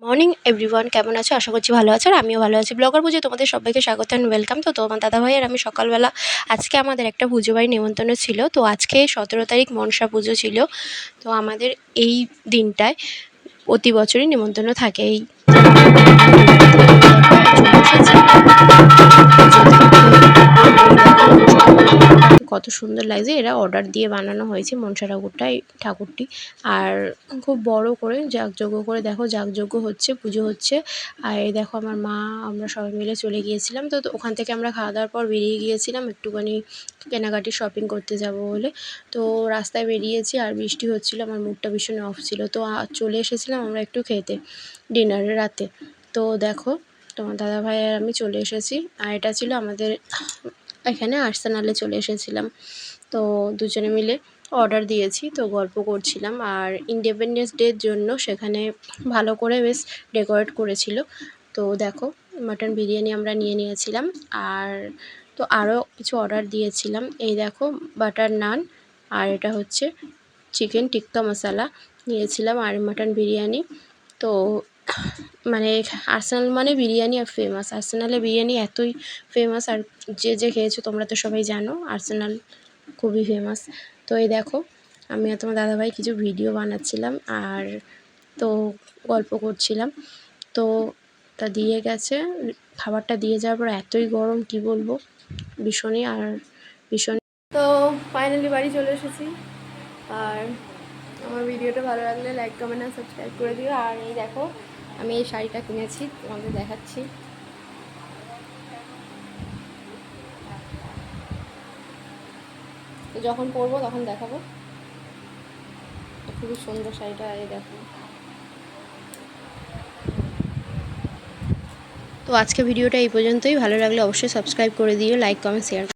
Morning everyone, কেমন আছো? আশা করছি ভালো আছো আর আমিও ভালো আছি। ব্লগার পুজো তোমাদের সবাইকে স্বাগত অ্যান্ড ওয়েলকাম। তো তোমার দাদাভাই আর আমি সকালবেলা আজকে আমাদের একটা পুজো বাড়ি নেমন্তন্ন ছিল। তো আজকে 17 তারিখ মনসা পুজো ছিল। তো আমাদের এই দিনটায় প্রতি বছরই নেমন্তন্ন থাকে। এই কত সুন্দর লাগছে, এরা অর্ডার দিয়ে বানানো হয়েছে মনসা ঠাকুরটি। আর খুব বড় করে যাগযজ্ঞ করে দেখো, যাগযজ্ঞ হচ্ছে, পুজো হচ্ছে। আর এই দেখো আমার মা, আমরা সবাই মিলে চলে গিয়েছিলাম। তো ওখান থেকে আমরা খাওয়া দাওয়ার পর বেরিয়ে গিয়েছিলাম একটুখানি কেনাকাটি শপিং করতে যাব বলে। তো রাস্তায় বেরিয়েছি আর বৃষ্টি হচ্ছিলো, আমার মুডটা ভীষণ অফ ছিল। তো চলে এসেছিলাম আমরা একটু খেতে ডিনারের রাতে। তো দেখো তোমার দাদাভাই আর আমি চলে এসেছি। আর এটা ছিল আমাদের এখানে আর্সেনালে চলে এসেছিলাম। তো দুজনে মিলে অর্ডার দিয়েছি, তো গল্প করছিলাম। আর ইন্ডিপেন্ডেন্স ডের জন্য সেখানে ভালো করে বেশ ডেকোরেট করেছিল। তো দেখো মাটন বিরিয়ানি আমরা নিয়েছিলাম। আর তো আরও কিছু অর্ডার দিয়েছিলাম। এই দেখো বাটার নান, আর এটা হচ্ছে চিকেন টিক্কা মশলা নিয়েছিলাম, আর মাটন বিরিয়ানি। তো মানে আর্সেনাল মানে বিরিয়ানি আর ফেমাস, আর্সেনালে বিরিয়ানি এতই ফেমাস। আর যে খেয়েছো তোমরা তো সবাই জানো আর্সেনাল খুবই ফেমাস। তো এই দেখো আমি আর তোমার দাদাভাই কিছু ভিডিও বানাচ্ছিলাম আর তো গল্প করছিলাম। তো তা দিয়ে গেছে, খাবারটা দিয়ে যাওয়ার পর এতই গরম কি বলবো, ভীষণই আর ভীষণ। তো ফাইনালি বাড়ি চলে এসেছি। আর আমার ভিডিওটা ভালো লাগলে লাইক কমেন্ট আর সাবস্ক্রাইব করে দিও। আর এই দেখো আমি এই শাড়িটা কিনেছি, তোমাদের দেখাচ্ছি। যখন পরবো তখন দেখাবো। খুবই সুন্দর শাড়িটা, এই দেখো। তো আজকে ভিডিওটা এই পর্যন্তই। ভালো লাগলে অবশ্যই সাবস্ক্রাইব করে দিও, লাইক কমেন্ট শেয়ার।